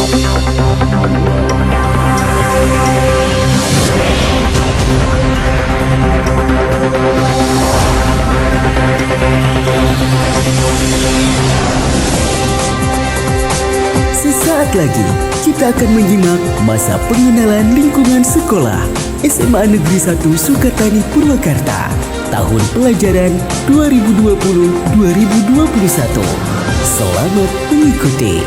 Sesaat lagi kita akan menyimak masa pengenalan lingkungan sekolah SMA Negeri 1 Sukatani Purwakarta tahun pelajaran 2020-2021. Selamat mengikuti.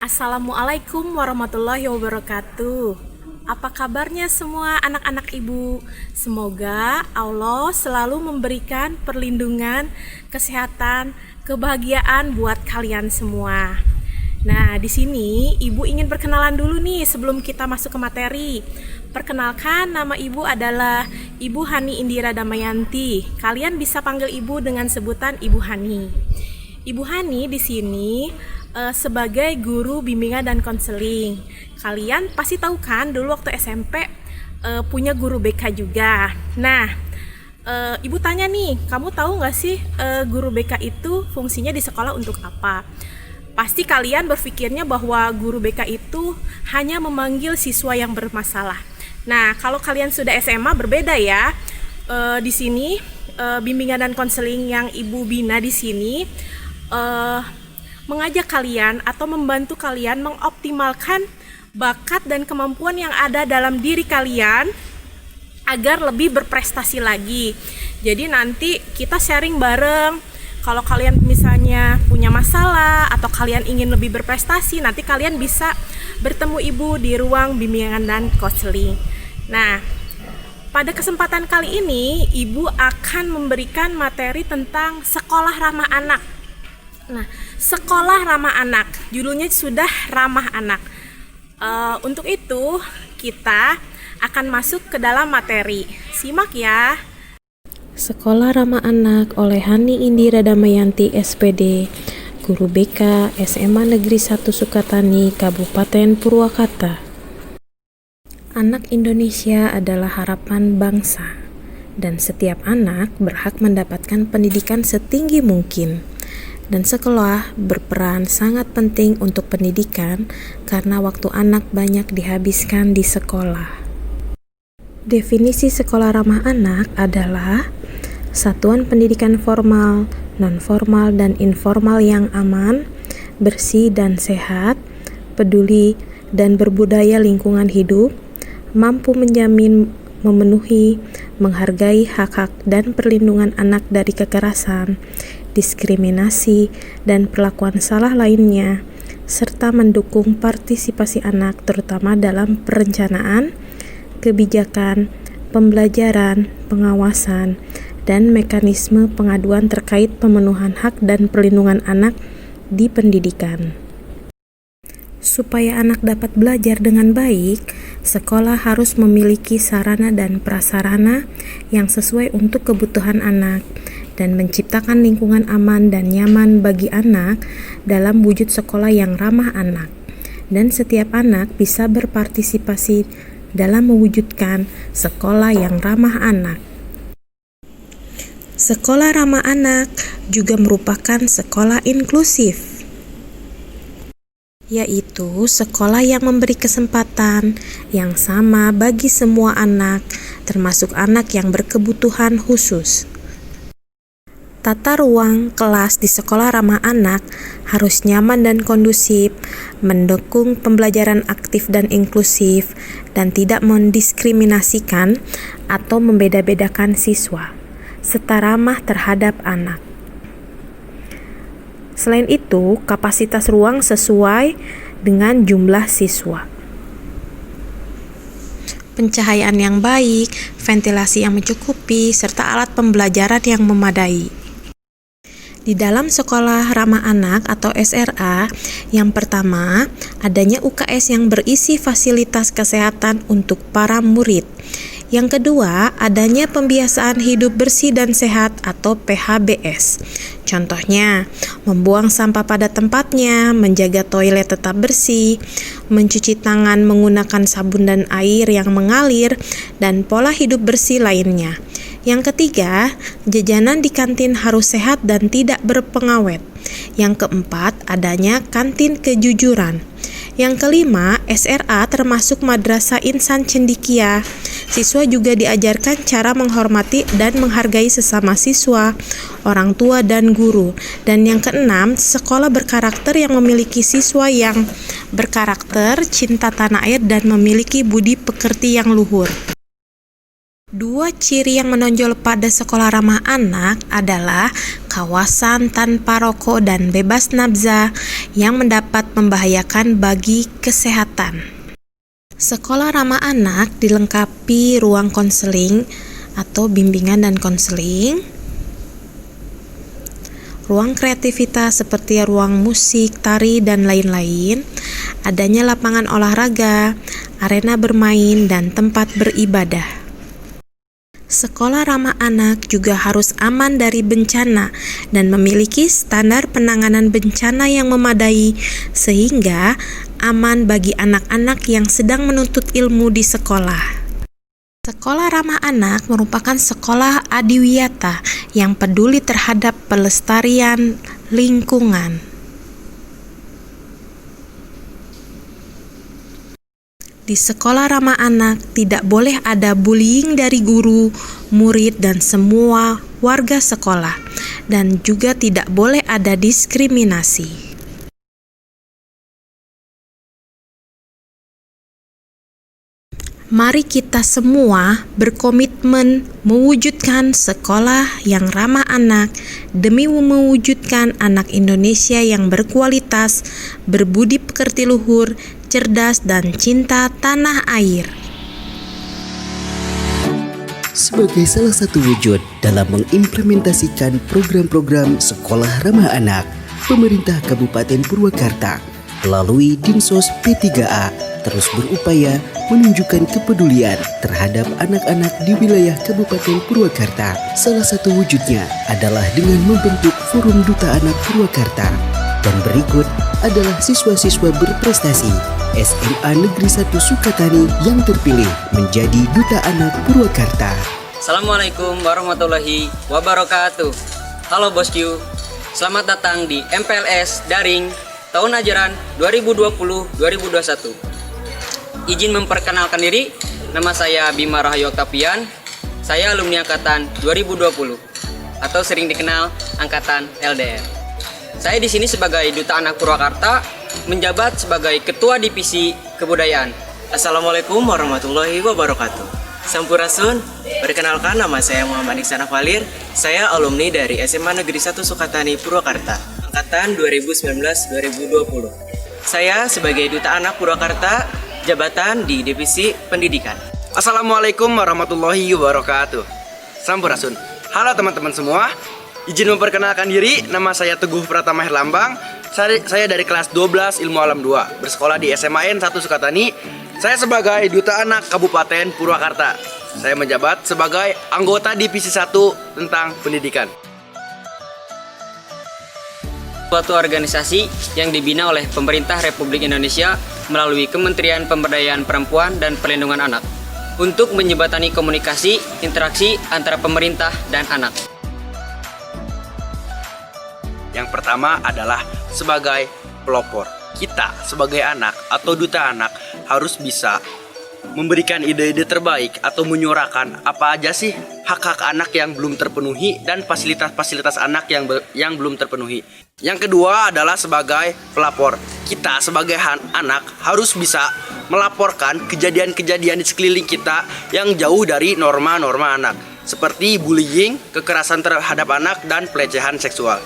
Assalamualaikum warahmatullahi wabarakatuh. Apa kabarnya semua anak-anak ibu? Semoga Allah selalu memberikan perlindungan, kesehatan, kebahagiaan buat kalian semua. Nah, di sini ibu ingin perkenalan dulu nih sebelum kita masuk ke materi. Perkenalkan, nama ibu adalah Ibu Hani Indira Damayanti. Kalian bisa panggil ibu dengan sebutan Ibu Hani. Ibu Hani di sini sebagai guru bimbingan dan konseling. Kalian pasti tahu kan dulu waktu SMP punya guru BK juga. Nah, ibu tanya nih, kamu tahu nggak sih guru BK itu fungsinya di sekolah untuk apa? Pasti kalian berpikirnya bahwa guru BK itu hanya memanggil siswa yang bermasalah. Nah, kalau kalian sudah SMA berbeda ya. Di sini bimbingan dan konseling yang ibu bina di sini mengajak kalian atau membantu kalian mengoptimalkan bakat dan kemampuan yang ada dalam diri kalian agar lebih berprestasi lagi. Jadi nanti kita sharing bareng. Kalau kalian misalnya punya masalah atau kalian ingin lebih berprestasi, nanti kalian bisa bertemu ibu di ruang bimbingan dan konseling. Nah, pada kesempatan kali ini ibu akan memberikan materi tentang sekolah ramah anak. Nah, sekolah ramah anak, judulnya sudah ramah anak. Untuk itu kita akan masuk ke dalam materi. Simak ya. Sekolah Ramah Anak oleh Hani Indira Damayanti SPD, Guru BK SMA Negeri 1 Sukatani, Kabupaten Purwakarta. Anak Indonesia adalah harapan bangsa, dan setiap anak berhak mendapatkan pendidikan setinggi mungkin. Dan sekolah berperan sangat penting untuk pendidikan karena waktu anak banyak dihabiskan di sekolah. Definisi sekolah ramah anak adalah satuan pendidikan formal, non-formal, dan informal yang aman, bersih dan sehat, peduli dan berbudaya lingkungan hidup, mampu menjamin, memenuhi, menghargai hak-hak dan perlindungan anak dari kekerasan, diskriminasi, dan perlakuan salah lainnya, serta mendukung partisipasi anak terutama dalam perencanaan, kebijakan, pembelajaran, pengawasan, dan mekanisme pengaduan terkait pemenuhan hak dan perlindungan anak di pendidikan. Supaya anak dapat belajar dengan baik, sekolah harus memiliki sarana dan prasarana yang sesuai untuk kebutuhan anak dan menciptakan lingkungan aman dan nyaman bagi anak dalam wujud sekolah yang ramah anak. Dan setiap anak bisa berpartisipasi dalam mewujudkan sekolah yang ramah anak. Sekolah ramah anak juga merupakan sekolah inklusif, yaitu sekolah yang memberi kesempatan yang sama bagi semua anak, termasuk anak yang berkebutuhan khusus. Tata ruang kelas di sekolah ramah anak harus nyaman dan kondusif, mendukung pembelajaran aktif dan inklusif, dan tidak mendiskriminasikan atau membeda-bedakan siswa, serta ramah terhadap anak. Selain itu, kapasitas ruang sesuai dengan jumlah siswa. Pencahayaan yang baik, ventilasi yang mencukupi, serta alat pembelajaran yang memadai. Di dalam sekolah ramah anak atau SRA, yang pertama adanya UKS yang berisi fasilitas kesehatan untuk para murid. Yang kedua, adanya pembiasaan hidup bersih dan sehat atau PHBS. Contohnya, membuang sampah pada tempatnya, menjaga toilet tetap bersih, mencuci tangan menggunakan sabun dan air yang mengalir, dan pola hidup bersih lainnya. Yang ketiga, jajanan di kantin harus sehat dan tidak berpengawet. Yang keempat, adanya kantin kejujuran. Yang kelima, SRA termasuk Madrasah Insan Cendikia. Siswa juga diajarkan cara menghormati dan menghargai sesama siswa, orang tua, dan guru. Dan yang keenam, sekolah berkarakter yang memiliki siswa yang berkarakter, cinta tanah air, dan memiliki budi pekerti yang luhur. Dua ciri yang menonjol pada sekolah ramah anak adalah kawasan tanpa rokok dan bebas nafza yang mendapat membahayakan bagi kesehatan. Sekolah ramah anak dilengkapi ruang konseling atau bimbingan dan konseling, ruang kreativitas seperti ruang musik, tari, dan lain-lain, adanya lapangan olahraga, arena bermain, dan tempat beribadah. Sekolah ramah anak juga harus aman dari bencana dan memiliki standar penanganan bencana yang memadai sehingga aman bagi anak-anak yang sedang menuntut ilmu di sekolah. Sekolah ramah anak merupakan sekolah adiwiyata yang peduli terhadap pelestarian lingkungan. Di sekolah ramah anak tidak boleh ada bullying dari guru, murid, dan semua warga sekolah, dan juga tidak boleh ada diskriminasi. Mari kita semua berkomitmen mewujudkan sekolah yang ramah anak demi mewujudkan anak Indonesia yang berkualitas, berbudi pekerti luhur, cerdas, dan cinta tanah air. Sebagai salah satu wujud dalam mengimplementasikan program-program sekolah ramah anak, pemerintah Kabupaten Purwakarta melalui Dinsos P3A terus berupaya menunjukkan kepedulian terhadap anak-anak di wilayah Kabupaten Purwakarta. Salah satu wujudnya adalah dengan membentuk Forum Duta Anak Purwakarta. Dan berikut adalah siswa-siswa berprestasi SMA Negeri 1 Sukatani yang terpilih menjadi Duta Anak Purwakarta. Assalamualaikum warahmatullahi wabarakatuh. Halo bosku, selamat datang di MPLS Daring tahun ajaran 2020-2021. Izin memperkenalkan diri, nama saya Bima Rahayu Oktavian. Saya alumni angkatan 2020 atau sering dikenal angkatan LDR. Saya di sini sebagai Duta Anak Purwakarta, menjabat sebagai Ketua Divisi Kebudayaan. Assalamualaikum warahmatullahi wabarakatuh. Sampurasun, perkenalkan nama saya Muhammad Iksan Afalir. Saya alumni dari SMA Negeri 1 Sukatani Purwakarta, angkatan 2019-2020. Saya sebagai Duta Anak Purwakarta, jabatan di Divisi Pendidikan. Assalamualaikum warahmatullahi wabarakatuh. Sampurasun. Halo teman-teman semua. Izin memperkenalkan diri, nama saya Teguh Pratama Herlambang. Saya dari kelas 12 Ilmu Alam 2, bersekolah di SMAN 1 Sukatani. Saya sebagai Duta Anak Kabupaten Purwakarta. Saya menjabat sebagai anggota Divisi 1 tentang pendidikan. Suatu organisasi yang dibina oleh pemerintah Republik Indonesia melalui Kementerian Pemberdayaan Perempuan dan Perlindungan Anak untuk menjembatani komunikasi, interaksi antara pemerintah dan anak. Yang pertama adalah sebagai pelopor. Kita sebagai anak atau duta anak harus bisa memberikan ide-ide terbaik atau menyuarakan apa aja sih hak-hak anak yang belum terpenuhi dan fasilitas-fasilitas anak yang belum terpenuhi. Yang kedua adalah sebagai pelapor. Kita sebagai anak harus bisa melaporkan kejadian-kejadian di sekeliling kita yang jauh dari norma-norma anak, seperti bullying, kekerasan terhadap anak, dan pelecehan seksual.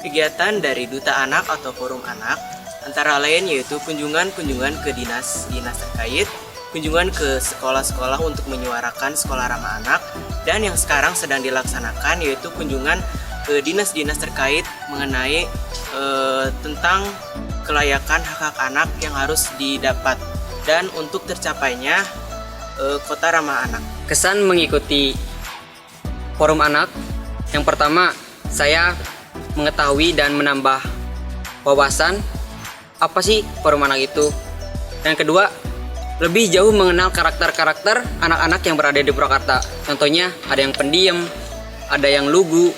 Kegiatan dari Duta Anak atau Forum Anak antara lain yaitu kunjungan-kunjungan ke dinas terkait, kunjungan ke sekolah-sekolah untuk menyuarakan sekolah ramah anak, dan yang sekarang sedang dilaksanakan yaitu kunjungan ke dinas-dinas terkait mengenai tentang kelayakan hak-hak anak yang harus didapat dan untuk tercapainya kota ramah anak. Kesan mengikuti forum anak, yang pertama saya mengetahui dan menambah wawasan apa sih forum anak itu. Yang kedua, lebih jauh mengenal karakter-karakter anak-anak yang berada di Purwakarta. Contohnya ada yang pendiam, ada yang lugu,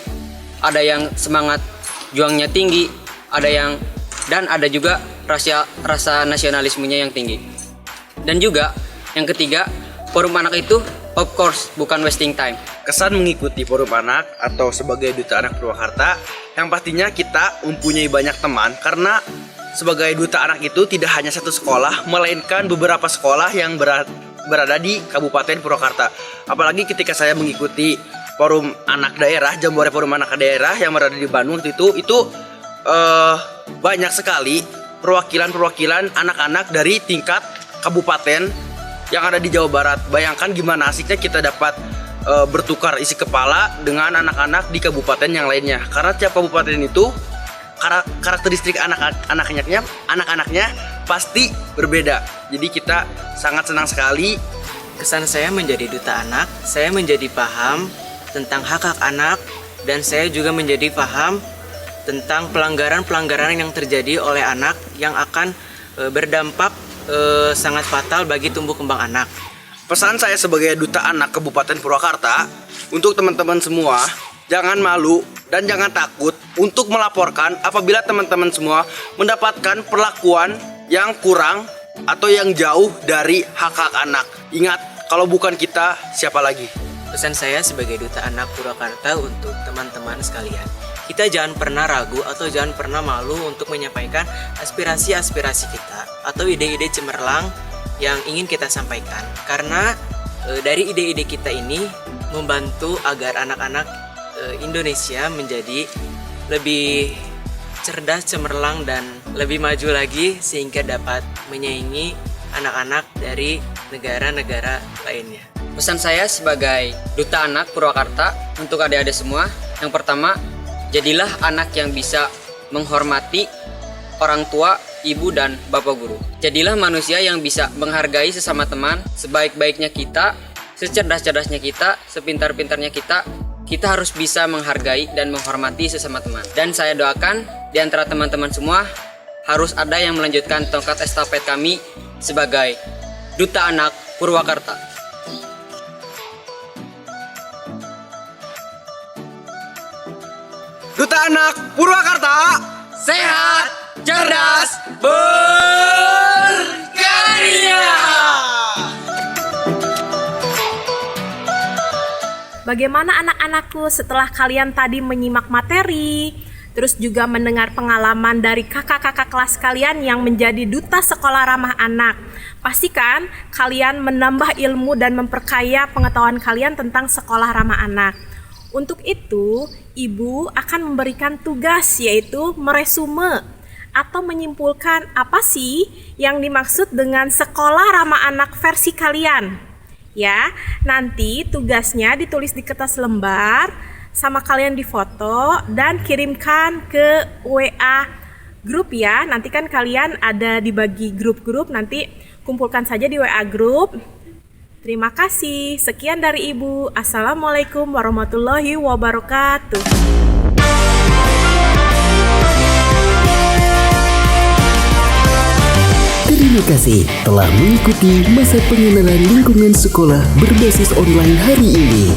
ada yang semangat juangnya tinggi, dan ada juga rasa nasionalismenya yang tinggi. Dan juga yang ketiga, forum anak itu of course bukan wasting time. Kesan mengikuti forum anak atau sebagai duta anak Purwakarta, yang pastinya kita mempunyai banyak teman karena sebagai duta anak itu tidak hanya satu sekolah, melainkan beberapa sekolah yang berada di Kabupaten Purwakarta. Apalagi ketika saya mengikuti forum anak daerah, Jambore Forum Anak Daerah yang berada di Bandung itu banyak sekali perwakilan anak-anak dari tingkat kabupaten yang ada di Jawa Barat. Bayangkan gimana asiknya kita dapat bertukar isi kepala dengan anak-anak di kabupaten yang lainnya. Karena tiap kabupaten itu karakteristik anak-anaknya pasti berbeda. Jadi kita sangat senang sekali. Kesan saya menjadi duta anak, saya menjadi paham tentang hak-hak anak dan saya juga menjadi paham tentang pelanggaran-pelanggaran yang terjadi oleh anak yang akan berdampak sangat fatal bagi tumbuh kembang anak. Pesan saya sebagai duta anak Kabupaten Purwakarta untuk teman-teman semua, jangan malu dan jangan takut untuk melaporkan apabila teman-teman semua mendapatkan perlakuan yang kurang atau yang jauh dari hak-hak anak. Ingat, kalau bukan kita, siapa lagi? Pesan saya sebagai duta anak Purwakarta untuk teman-teman sekalian, kita jangan pernah ragu atau jangan pernah malu untuk menyampaikan aspirasi-aspirasi kita atau ide-ide cemerlang yang ingin kita sampaikan. Karena dari ide-ide kita ini membantu agar anak-anak Indonesia menjadi lebih cerdas, cemerlang, dan lebih maju lagi sehingga dapat menyaingi anak-anak dari negara-negara lainnya. Pesan saya sebagai duta anak Purwakarta untuk adik-adik semua, yang pertama, jadilah anak yang bisa menghormati orang tua, ibu, dan bapak guru. Jadilah manusia yang bisa menghargai sesama teman, sebaik-baiknya kita, secerdas-cerdasnya kita, sepintar-pintarnya kita harus bisa menghargai dan menghormati sesama teman. Dan saya doakan di antara teman-teman semua harus ada yang melanjutkan tongkat estafet kami sebagai duta anak Purwakarta. Duta anak Purwakarta, Sehat, cerdas, berkarya. Bagaimana anak-anakku setelah kalian tadi menyimak materi, terus juga mendengar pengalaman dari kakak-kakak kelas kalian yang menjadi duta sekolah ramah anak? Pastikan kalian menambah ilmu dan memperkaya pengetahuan kalian tentang sekolah ramah anak. Untuk itu, Ibu akan memberikan tugas yaitu meresume atau menyimpulkan apa sih yang dimaksud dengan sekolah ramah anak versi kalian. Ya, nanti tugasnya ditulis di kertas lembar sama kalian difoto dan kirimkan ke WA grup ya. Nanti kan kalian ada dibagi grup-grup, nanti kumpulkan saja di WA grup. Terima kasih. Sekian dari Ibu. Assalamualaikum warahmatullahi wabarakatuh. Terima kasih telah mengikuti masa pengenalan lingkungan sekolah berbasis online hari ini.